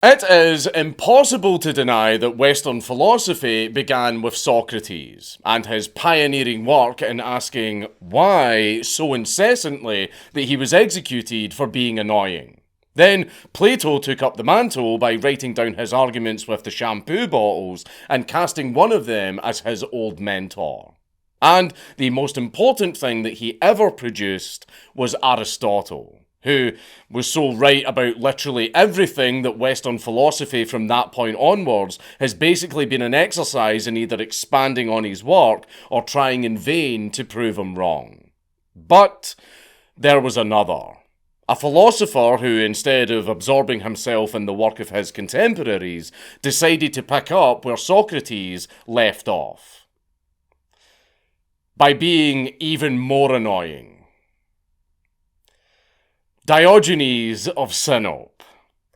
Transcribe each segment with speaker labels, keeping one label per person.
Speaker 1: It is impossible to deny that Western philosophy began with Socrates and his pioneering work in asking why so incessantly that he was executed for being annoying. Then Plato took up the mantle by writing down his arguments with the shampoo bottles and casting one of them as his old mentor. And the most important thing that he ever produced was Aristotle, who was so right about literally everything that Western philosophy from that point onwards has basically been an exercise in either expanding on his work or trying in vain to prove him wrong. But there was another. A philosopher who, instead of absorbing himself in the work of his contemporaries, decided to pick up where Socrates left off. By being even more annoying. Diogenes of Cynic,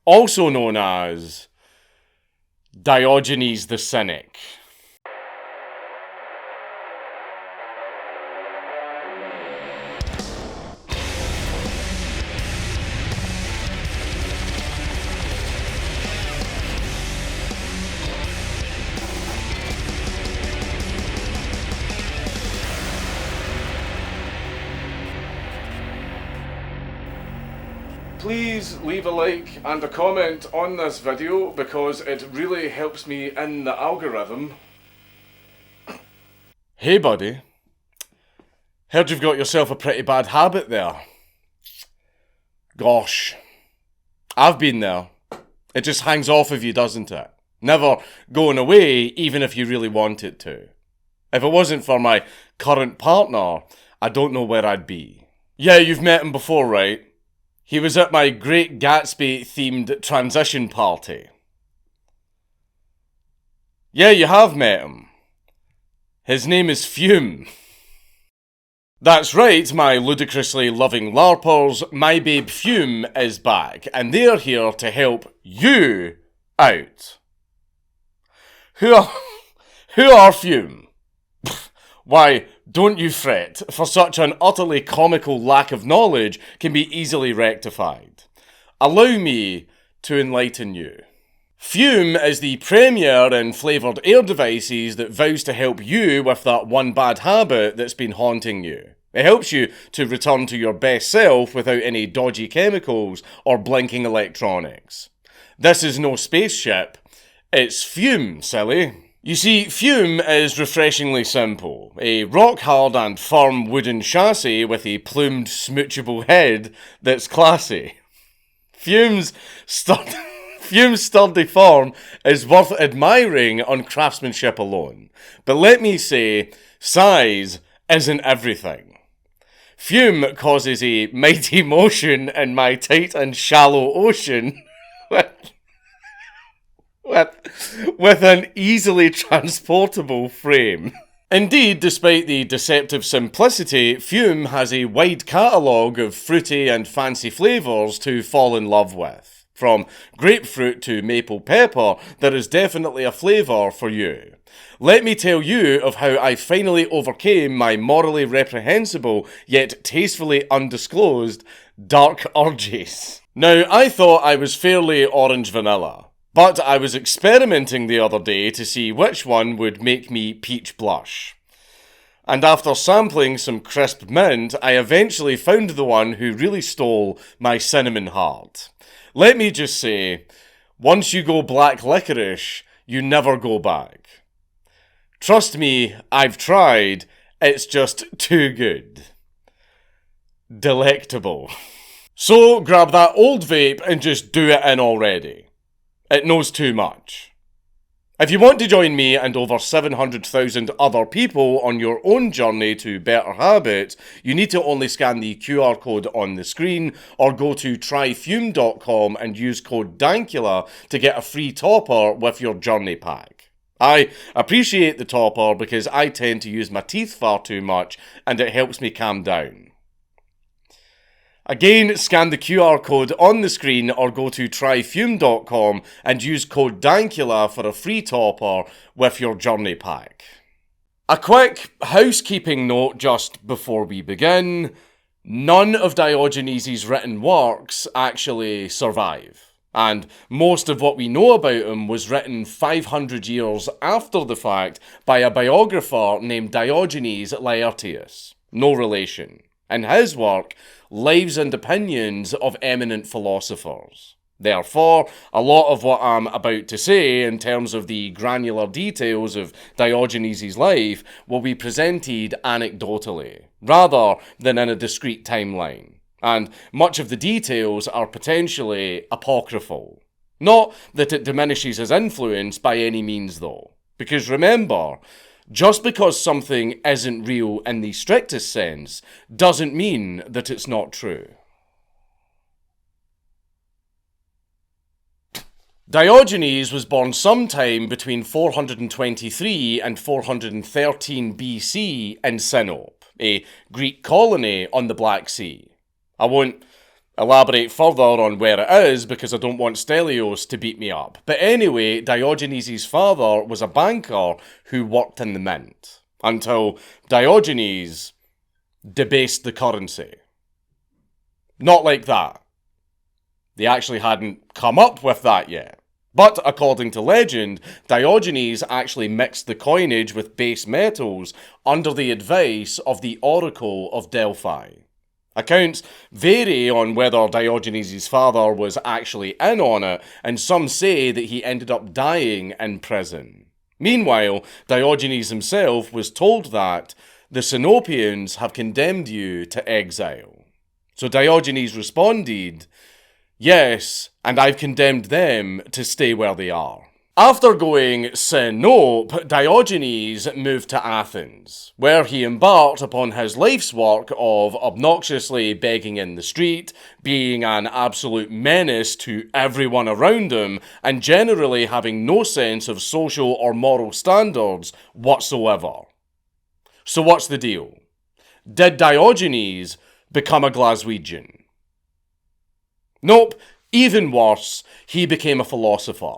Speaker 1: also known as Diogenes the Cynic. Please leave a like and a comment on this video because it really helps me in the algorithm. Hey buddy, heard you've got yourself a pretty bad habit there. Gosh, I've been there. It just hangs off of you, doesn't it? Never going away even if you really want it to. If it wasn't for my current partner, I don't know where I'd be. Yeah, you've met him before, right? He was at my Great Gatsby-themed transition party. Yeah, you have met him. His name is Fume. That's right, my ludicrously loving LARPers, my babe Fume is back, and they're here to help you out. Who are Fume? Why, don't you fret, for such an utterly comical lack of knowledge can be easily rectified. Allow me to enlighten you. Fume is the premier in flavoured air devices that vows to help you with that one bad habit that's been haunting you. It helps you to return to your best self without any dodgy chemicals or blinking electronics. This is no spaceship, it's Fume, silly. You see, Fume is refreshingly simple. A rock-hard and firm wooden chassis with a plumed, smoochable head that's classy. Fume's sturdy form is worth admiring on craftsmanship alone. But let me say, size isn't everything. Fume causes a mighty motion in my tight and shallow ocean with an easily transportable frame. Indeed, despite the deceptive simplicity, Fume has a wide catalogue of fruity and fancy flavours to fall in love with. From grapefruit to maple pepper, there is definitely a flavour for you. Let me tell you of how I finally overcame my morally reprehensible, yet tastefully undisclosed, dark urges. Now, I thought I was fairly orange vanilla. But I was experimenting the other day to see which one would make me peach blush. And after sampling some crisp mint, I eventually found the one who really stole my cinnamon heart. Let me just say, once you go black licorice, you never go back. Trust me, I've tried, it's just too good. Delectable. So grab that old vape and just do it in already. It knows too much. If you want to join me and over 700,000 other people on your own journey to better habits, you need to only scan the QR code on the screen or go to tryfume.com and use code Dankula to get a free topper with your journey pack. I appreciate the topper because I tend to use my teeth far too much and it helps me calm down. Again, scan the QR code on the screen or go to tryfume.com and use code Dankula for a free topper with your journey pack. A quick housekeeping note just before we begin. None of Diogenes' written works actually survive. And most of what we know about him was written 500 years after the fact by a biographer named Diogenes Laertius, no relation, in his work, Lives and Opinions of Eminent Philosophers. Therefore, a lot of what I'm about to say in terms of the granular details of Diogenes' life will be presented anecdotally, rather than in a discrete timeline. And much of the details are potentially apocryphal. Not that it diminishes his influence by any means though. Because remember, just because something isn't real in the strictest sense, doesn't mean that it's not true. Diogenes was born sometime between 423 and 413 BC in Cynic, a Greek colony on the Black Sea. I won't elaborate further on where it is because I don't want Stelios to beat me up. But anyway, Diogenes' father was a banker who worked in the mint until Diogenes debased the currency. Not like that. They actually hadn't come up with that yet. But according to legend, Diogenes actually mixed the coinage with base metals under the advice of the Oracle of Delphi. Accounts vary on whether Diogenes' father was actually in on it, and some say that he ended up dying in prison. Meanwhile, Diogenes himself was told that the Cenopians have condemned you to exile. So Diogenes responded, yes, and I've condemned them to stay where they are. After going Sinope, Diogenes moved to Athens, where he embarked upon his life's work of obnoxiously begging in the street, being an absolute menace to everyone around him, and generally having no sense of social or moral standards whatsoever. So what's the deal? Did Diogenes become a Glaswegian? Nope, even worse, he became a philosopher.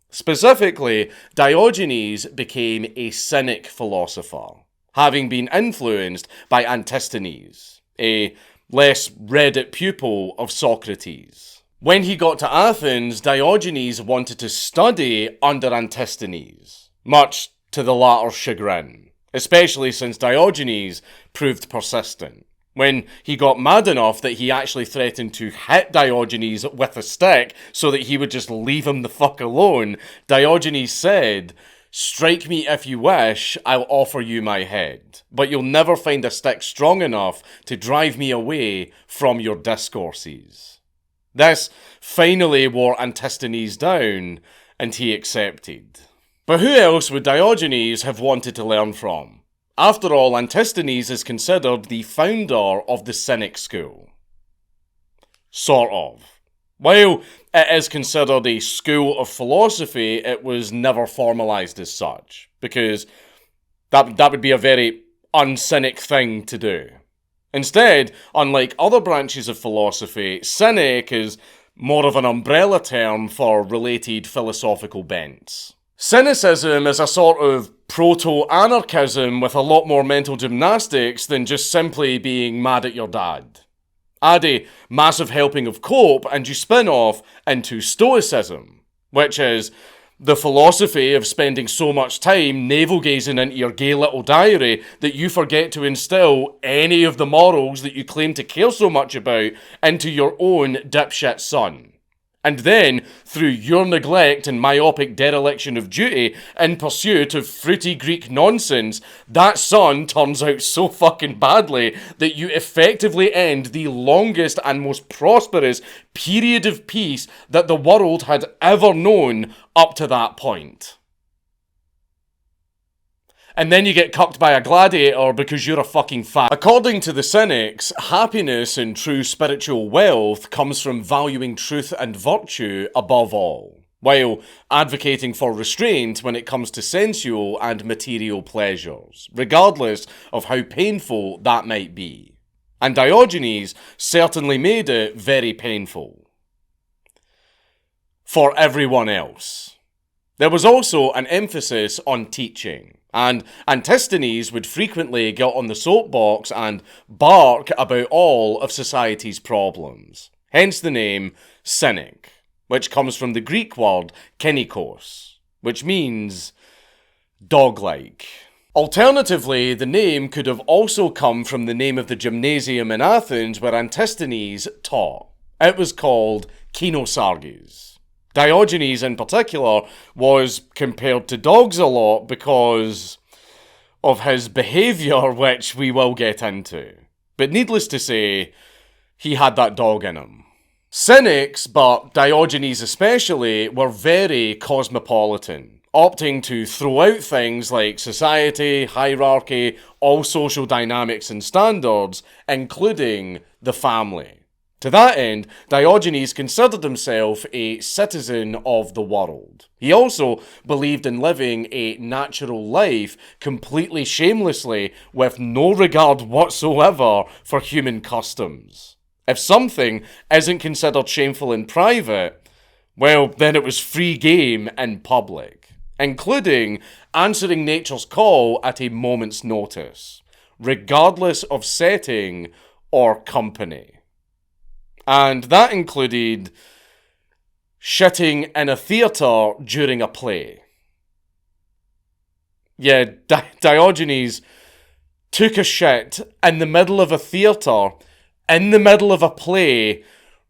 Speaker 1: Specifically, Diogenes became a Cynic philosopher, having been influenced by Antisthenes, a less read pupil of Socrates. When he got to Athens, Diogenes wanted to study under Antisthenes, much to the latter's chagrin, especially since Diogenes proved persistent. When he got mad enough that he actually threatened to hit Diogenes with a stick so that he would just leave him the fuck alone, Diogenes said, strike me if you wish, I'll offer you my head, but you'll never find a stick strong enough to drive me away from your discourses. This finally wore Antisthenes down, and he accepted. But who else would Diogenes have wanted to learn from? After all, Antisthenes is considered the founder of the Cynic school. Sort of. While it is considered a school of philosophy, it was never formalised as such, because that would be a very un-Cynic thing to do. Instead, unlike other branches of philosophy, Cynic is more of an umbrella term for related philosophical bents. Cynicism is a sort of proto-anarchism with a lot more mental gymnastics than just simply being mad at your dad. Add a massive helping of cope and you spin off into Stoicism, which is the philosophy of spending so much time navel-gazing into your gay little diary that you forget to instill any of the morals that you claim to care so much about into your own dipshit son. And then, through your neglect and myopic dereliction of duty in pursuit of fruity Greek nonsense, that son turns out so fucking badly that you effectively end the longest and most prosperous period of peace that the world had ever known up to that point. And then you get cucked by a gladiator because you're a fucking fat. According to the Cynics, happiness and true spiritual wealth comes from valuing truth and virtue above all, while advocating for restraint when it comes to sensual and material pleasures, regardless of how painful that might be. And Diogenes certainly made it very painful. For everyone else. There was also an emphasis on teaching. And Antisthenes would frequently get on the soapbox and bark about all of society's problems. Hence the name Cynic. which comes from the Greek word kynikos, which means dog-like. Alternatively, the name could have also come from the name of the gymnasium in Athens where Antisthenes taught. It was called Kinosarges. Diogenes in particular was compared to dogs a lot because of his behaviour, which we will get into. But needless to say, he had that dog in him. Cynics, but Diogenes especially, were very cosmopolitan, opting to throw out things like society, hierarchy, all social dynamics and standards, including the family. To that end, Diogenes considered himself a citizen of the world. He also believed in living a natural life completely shamelessly with no regard whatsoever for human customs. If something isn't considered shameful in private, well, then it was free game in public, including answering nature's call at a moment's notice, regardless of setting or company. And that included shitting in a theatre during a play. Yeah, Diogenes took a shit in the middle of a theatre, in the middle of a play,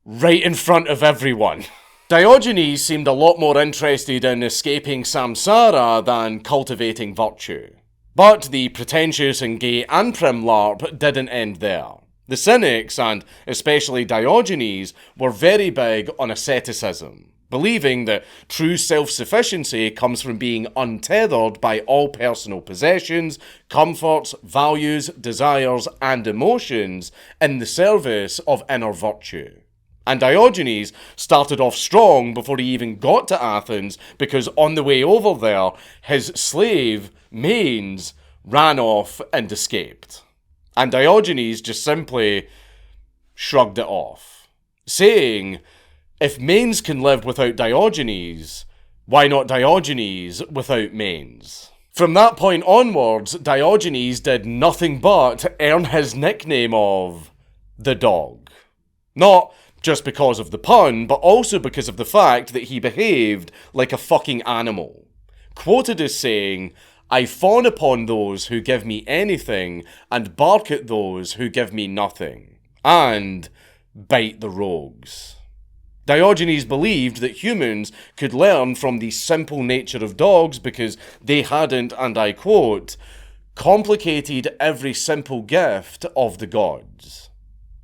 Speaker 1: right in front of everyone. Diogenes seemed a lot more interested in escaping samsara than cultivating virtue. But the pretentious and gay and prim LARP didn't end there. The Cynics, and especially Diogenes, were very big on asceticism, believing that true self-sufficiency comes from being untethered by all personal possessions, comforts, values, desires, and emotions in the service of inner virtue. And Diogenes started off strong before he even got to Athens, because on the way over there, his slave, Manes, ran off and escaped. And Diogenes just simply shrugged it off, saying, if Manes can live without Diogenes, why not Diogenes without Manes? From that point onwards, Diogenes did nothing but earn his nickname of the dog. Not just because of the pun, but also because of the fact that he behaved like a fucking animal. Quoted as saying, I fawn upon those who give me anything, and bark at those who give me nothing, and bite the rogues. Diogenes believed that humans could learn from the simple nature of dogs because they hadn't, and I quote, complicated every simple gift of the gods.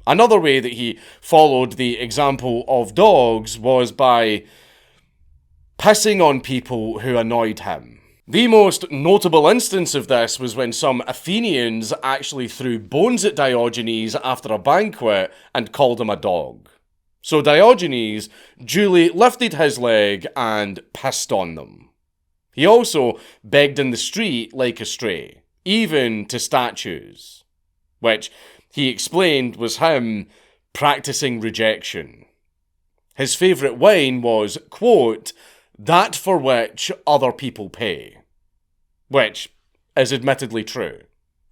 Speaker 1: Another way that he followed the example of dogs was by pissing on people who annoyed him. The most notable instance of this was when some Athenians actually threw bones at Diogenes after a banquet and called him a dog. So Diogenes duly lifted his leg and pissed on them. He also begged in the street like a stray, even to statues, which he explained was him practicing rejection. His favourite wine was, quote, that for which other people pay. Which is admittedly true.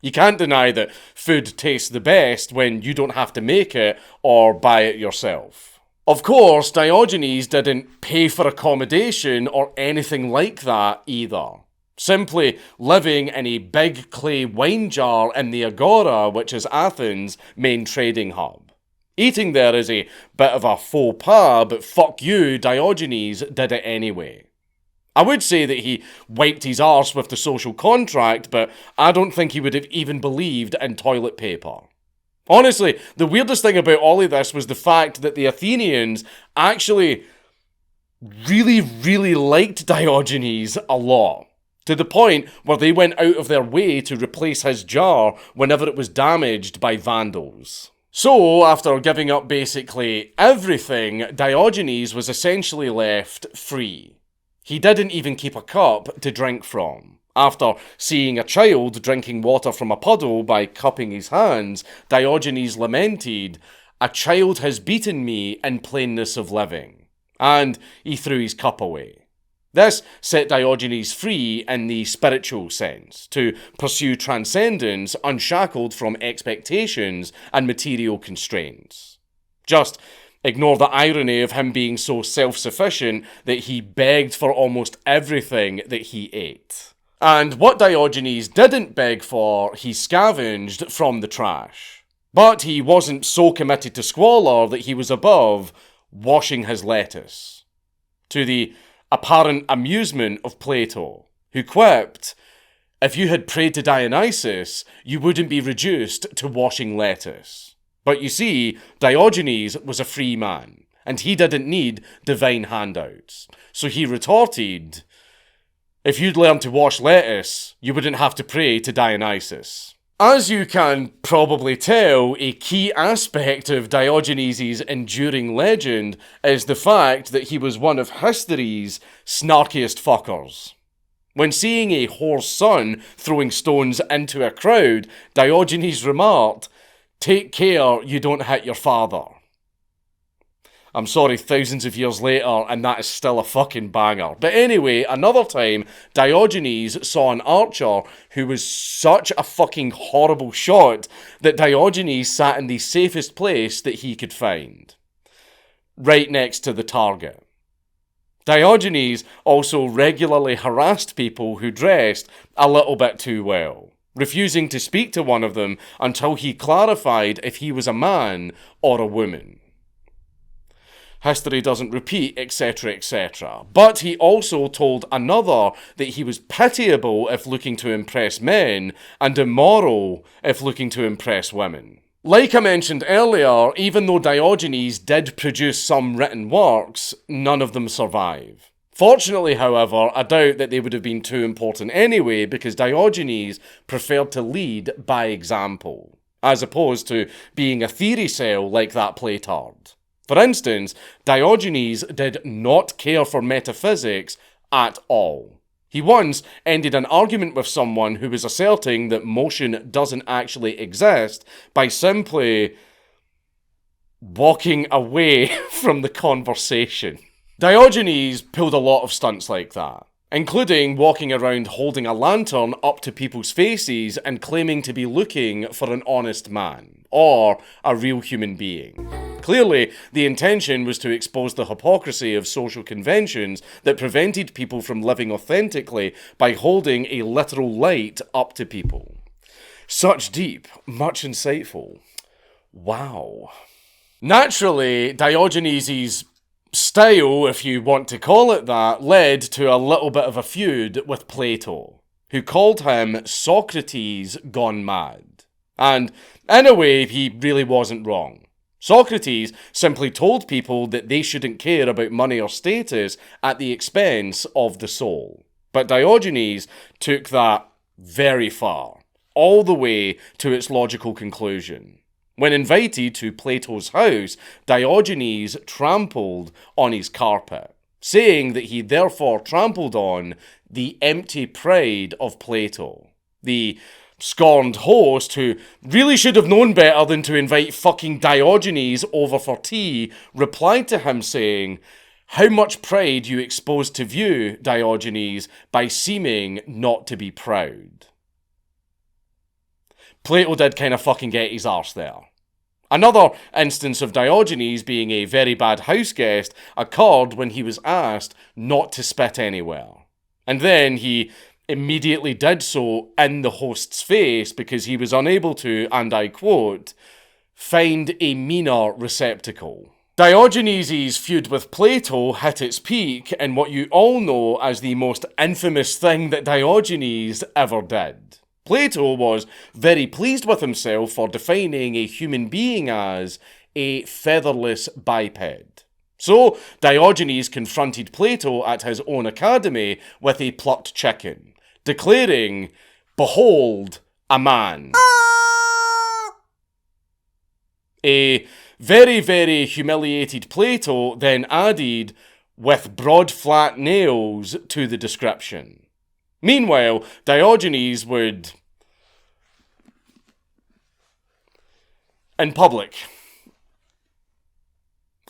Speaker 1: You can't deny that food tastes the best when you don't have to make it or buy it yourself. Of course, Diogenes didn't pay for accommodation or anything like that either. Simply living in a big clay wine jar in the Agora, which is Athens' main trading hub. Eating there is a bit of a faux pas, but fuck you, Diogenes did it anyway. I would say that he wiped his arse with the social contract, but I don't think he would have even believed in toilet paper. Honestly, the weirdest thing about all of this was the fact that the Athenians actually really liked Diogenes a lot, to the point where they went out of their way to replace his jar whenever it was damaged by vandals. So, after giving up basically everything, Diogenes was essentially left free. He didn't even keep a cup to drink from. After seeing a child drinking water from a puddle by cupping his hands, Diogenes lamented, "A child has beaten me in plainness of living." And he threw his cup away. This set Diogenes free in the spiritual sense, to pursue transcendence unshackled from expectations and material constraints. Just Ignore the irony of him being so self-sufficient that he begged for almost everything that he ate. And what Diogenes didn't beg for, he scavenged from the trash. But he wasn't so committed to squalor that he was above washing his lettuce, to the apparent amusement of Plato, who quipped, "If you had prayed to Dionysus, you wouldn't be reduced to washing lettuce." But you see, Diogenes was a free man, and he didn't need divine handouts. So he retorted, "If you'd learned to wash lettuce, you wouldn't have to pray to Dionysus." As you can probably tell, a key aspect of Diogenes' enduring legend is the fact that he was one of history's snarkiest fuckers. When seeing a whore's son throwing stones into a crowd, Diogenes remarked, "Take care you don't hit your father." I'm sorry, thousands of years later, and that is still a fucking banger. But anyway, another time, Diogenes saw an archer who was such a fucking horrible shot that Diogenes sat in the safest place that he could find, right next to the target. Diogenes also regularly harassed people who dressed a little bit too well, refusing to speak to one of them until he clarified if he was a man or a woman. History doesn't repeat, etc., etc. But he also told another that he was pitiable if looking to impress men, and immoral if looking to impress women. Like I mentioned earlier, even though Diogenes did produce some written works, none of them survive. Fortunately, however, I doubt that they would have been too important anyway, because Diogenes preferred to lead by example, as opposed to being a theory cell like that Platard. For instance, Diogenes did not care for metaphysics at all. He once ended an argument with someone who was asserting that motion doesn't actually exist by simply walking away from the conversation. Diogenes pulled a lot of stunts like that, including walking around holding a lantern up to people's faces and claiming to be looking for an honest man, or a real human being. Clearly, the intention was to expose the hypocrisy of social conventions that prevented people from living authentically by holding a literal light up to people. Such deep, much insightful. Wow. Naturally, Diogenes' style, if you want to call it that, led to a little bit of a feud with Plato, who called him Socrates gone mad. And in a way, he really wasn't wrong. Socrates simply told people that they shouldn't care about money or status at the expense of the soul. But Diogenes took that very far, all the way to its logical conclusion. When invited to Plato's house, Diogenes trampled on his carpet, saying that he therefore trampled on the empty pride of Plato. The scorned host, who really should have known better than to invite fucking Diogenes over for tea, replied to him saying, "How much pride you exposed to view, Diogenes, by seeming not to be proud." Plato did kind of fucking get his arse there. Another instance of Diogenes being a very bad house guest occurred when he was asked not to spit anywhere. And then he immediately did so in the host's face because he was unable to, and I quote, "find a meaner receptacle." Diogenes' feud with Plato hit its peak in what you all know as the most infamous thing that Diogenes ever did. Plato was very pleased with himself for defining a human being as a featherless biped. So Diogenes confronted Plato at his own academy with a plucked chicken, declaring, "Behold, a man." A very, very humiliated Plato then added, "with broad flat nails," to the description. Meanwhile, Diogenes would, in public,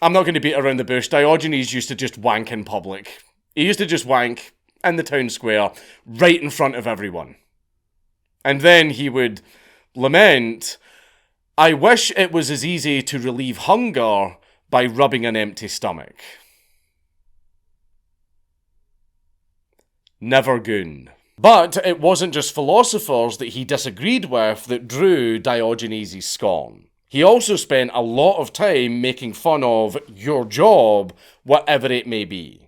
Speaker 1: I'm not going to beat around the bush, Diogenes used to just wank in public. He used to just wank in the town square, right in front of everyone. And then he would lament, "I wish it was as easy to relieve hunger, by rubbing an empty stomach. Never goon. But it wasn't just philosophers that he disagreed with that drew Diogenes' scorn. He also spent a lot of time making fun of your job, whatever it may be.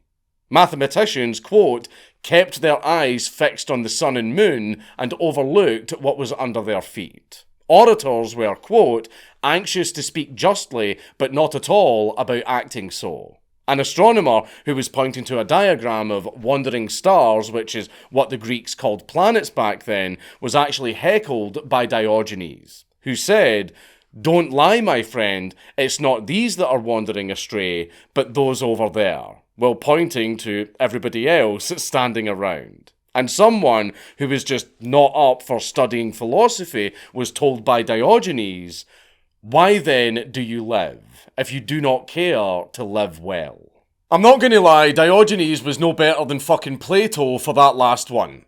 Speaker 1: Mathematicians, quote, kept their eyes fixed on the sun and moon and overlooked what was under their feet. Orators were, quote, anxious to speak justly, but not at all about acting so. An astronomer who was pointing to a diagram of wandering stars, which is what the Greeks called planets back then, was actually heckled by Diogenes, who said, don't lie, my friend, it's not these that are wandering astray, but those over there, while pointing to everybody else standing around. And someone who was just not up for studying philosophy was told by Diogenes, why then do you live, if you do not care to live well? I'm not gonna lie, Diogenes was no better than fucking Plato for that last one.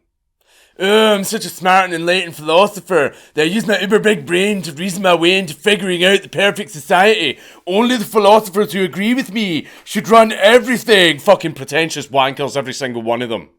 Speaker 1: Oh, I'm such a smart and enlightened philosopher that I use my uber big brain to reason my way into figuring out the perfect society. Only the philosophers who agree with me should run everything. Fucking pretentious wankers, every single one of them.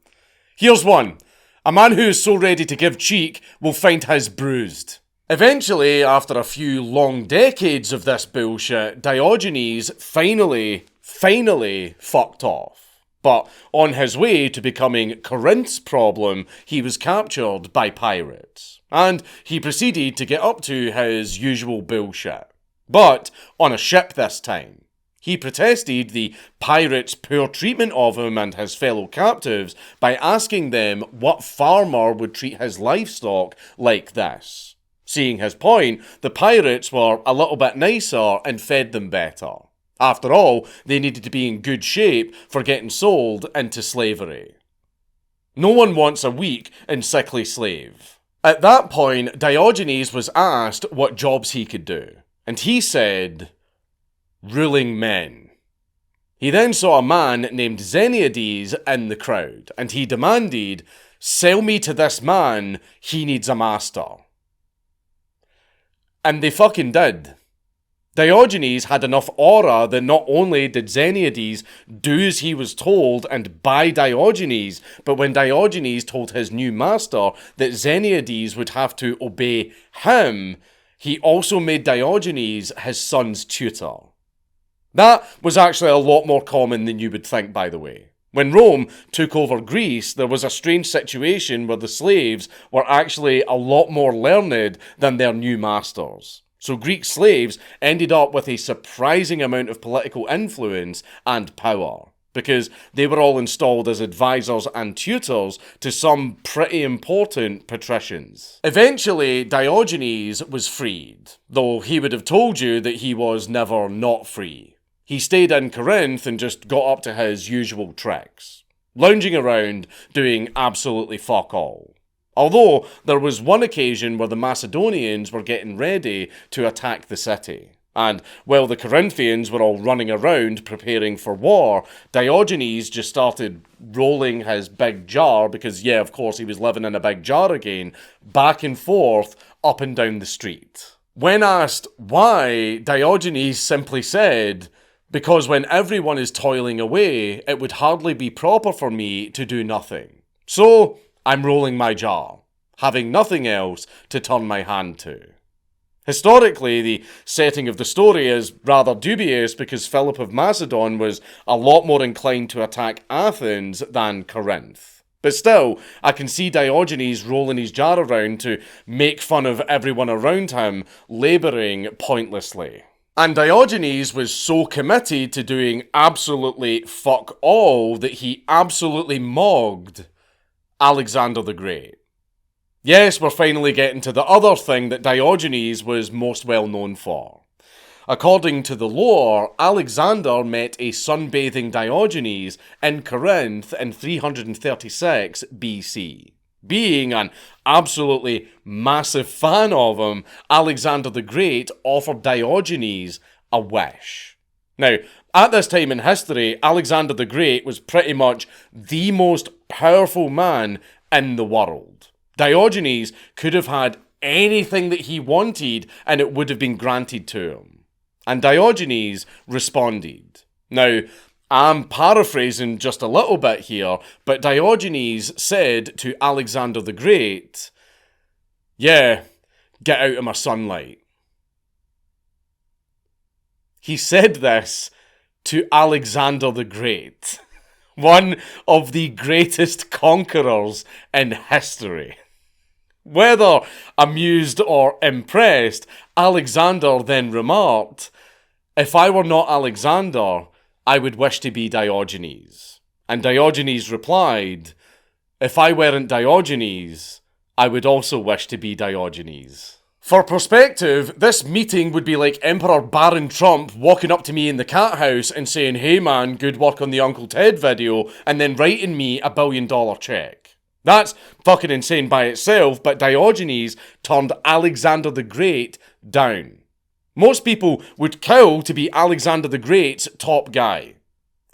Speaker 1: Here's one. A man who is so ready to give cheek will find his bruised. Eventually, after a few long decades of this bullshit, Diogenes finally fucked off. But on his way to becoming Corinth's problem, he was captured by pirates. And he proceeded to get up to his usual bullshit. But on a ship this time. He protested the pirates' poor treatment of him and his fellow captives by asking them what farmer would treat his livestock like this. Seeing his point, the pirates were a little bit nicer and fed them better. After all, they needed to be in good shape for getting sold into slavery. No one wants a weak and sickly slave. At that point, Diogenes was asked what jobs he could do, and he said, ruling men. He then saw a man named Xeniades in the crowd, and he demanded, sell me to this man, he needs a master. And they fucking did. Diogenes had enough aura that not only did Xeniades do as he was told and buy Diogenes, but when Diogenes told his new master that Xeniades would have to obey him, he also made Diogenes his son's tutor. That was actually a lot more common than you would think, by the way. When Rome took over Greece, there was a strange situation where the slaves were actually a lot more learned than their new masters. So Greek slaves ended up with a surprising amount of political influence and power, because they were all installed as advisors and tutors to some pretty important patricians. Eventually, Diogenes was freed, though he would have told you that he was never not free. He stayed in Corinth and just got up to his usual tricks, lounging around doing absolutely fuck all. Although there was one occasion where the Macedonians were getting ready to attack the city. And while the Corinthians were all running around preparing for war, Diogenes just started rolling his big jar, because yeah, of course he was living in a big jar again, back and forth up and down the street. When asked why, Diogenes simply said, because when everyone is toiling away, it would hardly be proper for me to do nothing. So I'm rolling my jar, having nothing else to turn my hand to. Historically, the setting of the story is rather dubious because Philip of Macedon was a lot more inclined to attack Athens than Corinth. But still, I can see Diogenes rolling his jar around to make fun of everyone around him, labouring pointlessly. And Diogenes was so committed to doing absolutely fuck all that he absolutely mogged Alexander the Great. Yes, we're finally getting to the other thing that Diogenes was most well known for. According to the lore, Alexander met a sunbathing Diogenes in Corinth in 336 BC. Being an absolutely massive fan of him, Alexander the Great offered Diogenes a wish. Now, at this time in history, Alexander the Great was pretty much the most powerful man in the world. Diogenes could have had anything that he wanted and it would have been granted to him. And Diogenes responded. Now, I'm paraphrasing just a little bit here, but Diogenes said to Alexander the Great, "Yeah, get out of my sunlight." He said this to Alexander the Great, one of the greatest conquerors in history. Whether amused or impressed, Alexander then remarked, "If I were not Alexander, I would wish to be Diogenes." And Diogenes replied, "If I weren't Diogenes, I would also wish to be Diogenes." For perspective, this meeting would be like Emperor Baron Trump walking up to me in the cat house and saying, "Hey man, good work on the Uncle Ted video," and then writing me a $1 billion check. That's fucking insane by itself, but Diogenes turned Alexander the Great down. Most people would kill to be Alexander the Great's top guy.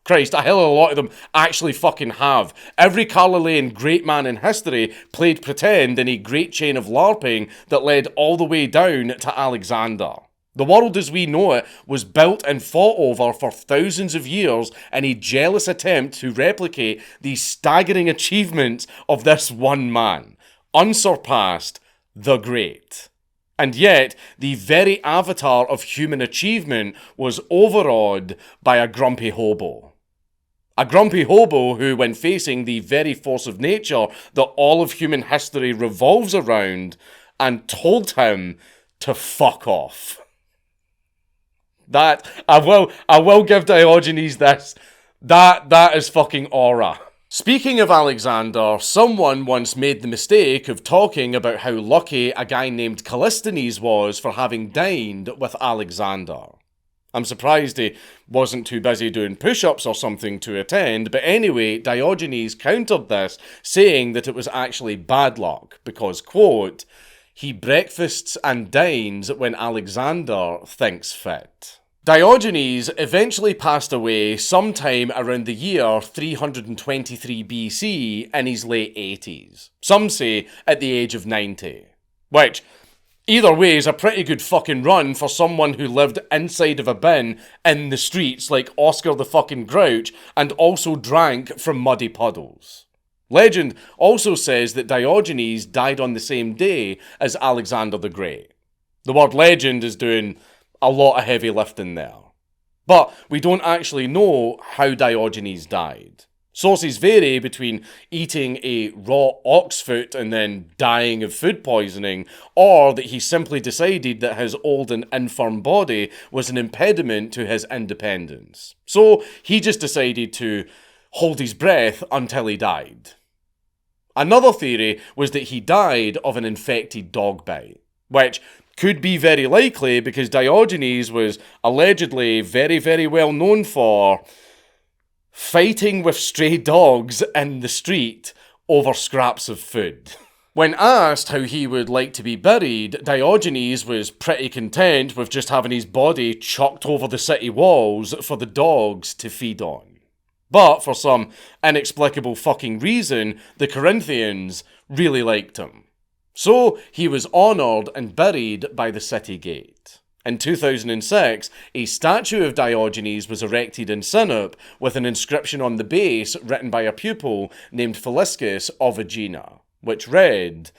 Speaker 1: Christ, a hell of a lot of them actually fucking have. Every Galilean great man in history played pretend in a great chain of LARPing that led all the way down to Alexander. The world as we know it was built and fought over for thousands of years in a jealous attempt to replicate the staggering achievements of this one man, unsurpassed, the Great. And yet, the very avatar of human achievement was overawed by a grumpy hobo. A grumpy hobo who, when facing the very force of nature that all of human history revolves around, and told him to fuck off. That, I will give Diogenes this. That is fucking aura. Speaking of Alexander, someone once made the mistake of talking about how lucky a guy named Callisthenes was for having dined with Alexander. I'm surprised he wasn't too busy doing push-ups or something to attend, but anyway, Diogenes countered this, saying that it was actually bad luck, because, quote, "he breakfasts and dines when Alexander thinks fit." Diogenes eventually passed away sometime around the year 323 BC in his late 80s. Some say at the age of 90. Which, either way, is a pretty good fucking run for someone who lived inside of a bin in the streets like Oscar the fucking Grouch and also drank from muddy puddles. Legend also says that Diogenes died on the same day as Alexander the Great. The word legend is doing a lot of heavy lifting there. But we don't actually know how Diogenes died. Sources vary between eating a raw ox foot and then dying of food poisoning, or that he simply decided that his old and infirm body was an impediment to his independence. So he just decided to hold his breath until he died. Another theory was that he died of an infected dog bite, which could be very likely because Diogenes was allegedly very, very well known for fighting with stray dogs in the street over scraps of food. When asked how he would like to be buried, Diogenes was pretty content with just having his body chucked over the city walls for the dogs to feed on. But for some inexplicable fucking reason, the Corinthians really liked him. So he was honoured and buried by the city gate. In 2006, a statue of Diogenes was erected in Cynic with an inscription on the base written by a pupil named Philiscus of Aegina, which read,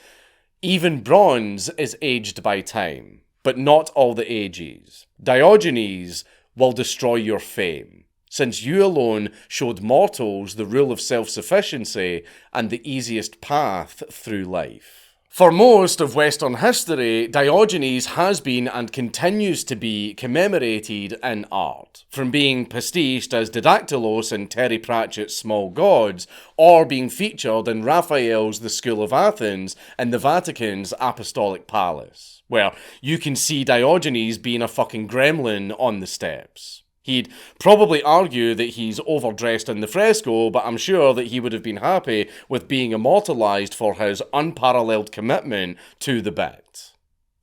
Speaker 1: "Even bronze is aged by time, but not all the ages. Diogenes will destroy your fame, since you alone showed mortals the rule of self-sufficiency and the easiest path through life." For most of Western history, Diogenes has been and continues to be commemorated in art, from being pastiched as Didactylos in Terry Pratchett's Small Gods, or being featured in Raphael's The School of Athens in the Vatican's Apostolic Palace, where you can see Diogenes being a fucking gremlin on the steps. He'd probably argue that he's overdressed in the fresco, but I'm sure that he would have been happy with being immortalised for his unparalleled commitment to the bit.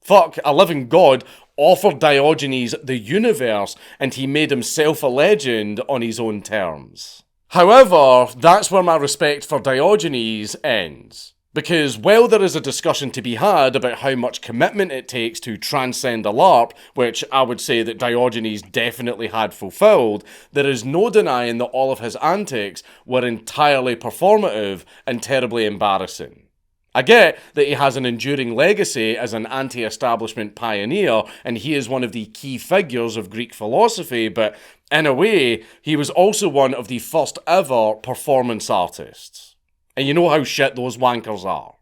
Speaker 1: Fuck, a living god offered Diogenes the universe, and he made himself a legend on his own terms. However, that's where my respect for Diogenes ends. Because while there is a discussion to be had about how much commitment it takes to transcend a LARP, which I would say that Diogenes definitely had fulfilled, there is no denying that all of his antics were entirely performative and terribly embarrassing. I get that he has an enduring legacy as an anti-establishment pioneer, and he is one of the key figures of Greek philosophy, but in a way, he was also one of the first ever performance artists. And you know how shit those wankers are.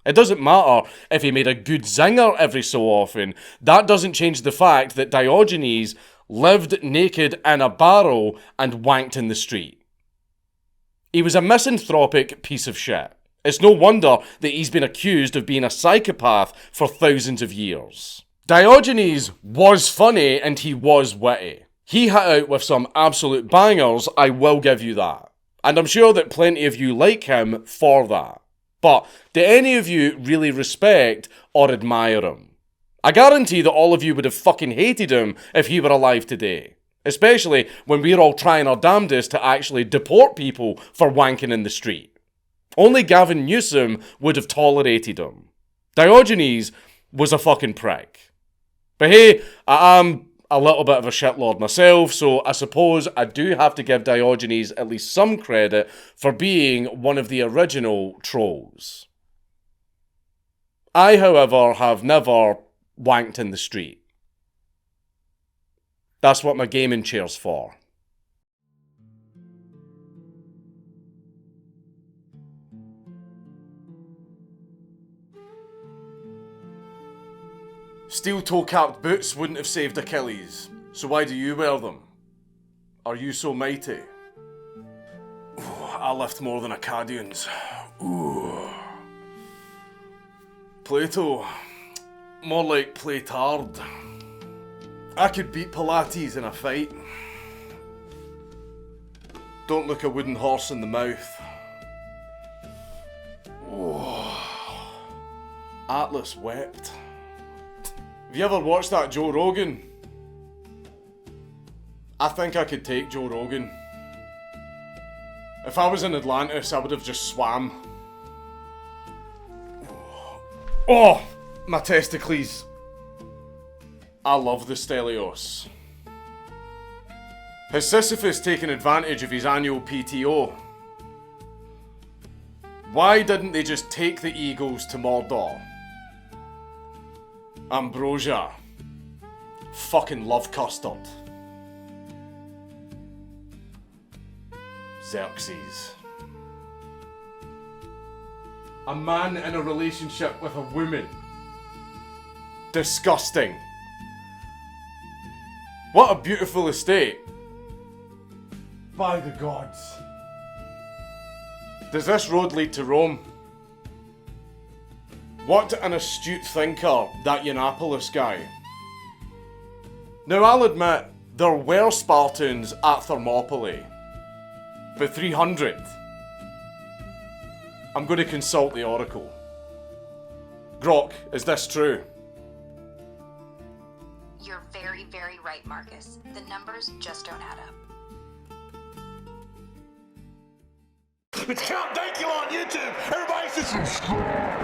Speaker 1: It doesn't matter if he made a good zinger every so often. That doesn't change the fact that Diogenes lived naked in a barrel and wanked in the street. He was a misanthropic piece of shit. It's no wonder that he's been accused of being a psychopath for thousands of years. Diogenes was funny and he was witty. He hit out with some absolute bangers, I will give you that. And I'm sure that plenty of you like him for that. But do any of you really respect or admire him? I guarantee that all of you would have fucking hated him if he were alive today. Especially when we're all trying our damnedest to actually deport people for wanking in the street. Only Gavin Newsom would have tolerated him. Diogenes was a fucking prick. But hey, I am a little bit of a shitlord myself, so I suppose I do have to give Diogenes at least some credit for being one of the original trolls. I, however, have never wanked in the street. That's what my gaming chair's for. Steel toe-capped boots wouldn't have saved Achilles, so why do you wear them? Are you so mighty? Ooh, I lift more than Acadians. Ooh. Plato. More like Platard. I could beat Pilates in a fight. Don't look a wooden horse in the mouth. Ooh. Atlas wept. Have you ever watched that Joe Rogan? I think I could take Joe Rogan. If I was in Atlantis, I would have just swam. Oh, my testicles. I love the Stelios. Has Sisyphus taken advantage of his annual PTO? Why didn't they just take the eagles to Mordor? Ambrosia. Fucking love custard. Xerxes. A man in a relationship with a woman. Disgusting. What a beautiful estate. By the gods. Does this road lead to Rome? What an astute thinker, that Yiannopoulos guy. Now I'll admit, there were Spartans at Thermopylae. But 300? I'm going to consult the oracle. Grok, is this true?
Speaker 2: You're very, very right, Marcus. The numbers just don't add up.
Speaker 3: It's Count Dankula on YouTube. Everybody just subscribe.